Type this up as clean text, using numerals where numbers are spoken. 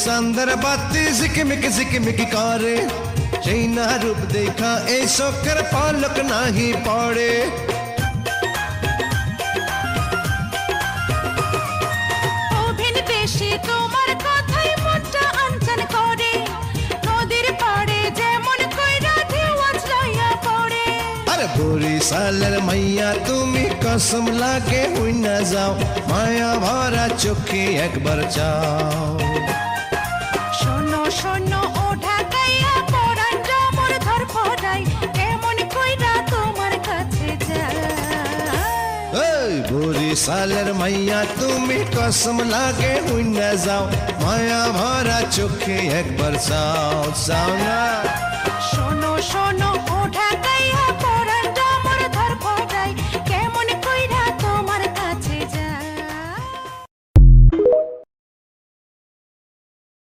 চান্দের বাতি ঝিকিমিকি করে, সেই না রূপ দেখা এই চোখের পলক নাহি পড়ে। অভিন বেশি তোমার কথাই মনটা আনচান করে, নদীর পাড়ে যেমন কইরা ঢেউ আজ লইয়া পড়ে। আরে বরিশালের মাইয়া তুমি কসম লাগে হই না যাও, মায়া ভরা চোখে একবার চাও। শোনো শোনো ও ঢাকাইয়া পরানটা মোর ধর পড়াই, কেমন কইরা তোমার কাছে যায়। এই বরিশালের মাইয়া তুমি কসম লাগে হই না যাও, মায়া ভরা চোখে একবার চাও, চাও না। শোনো শোনো ও ঢাকাইয়া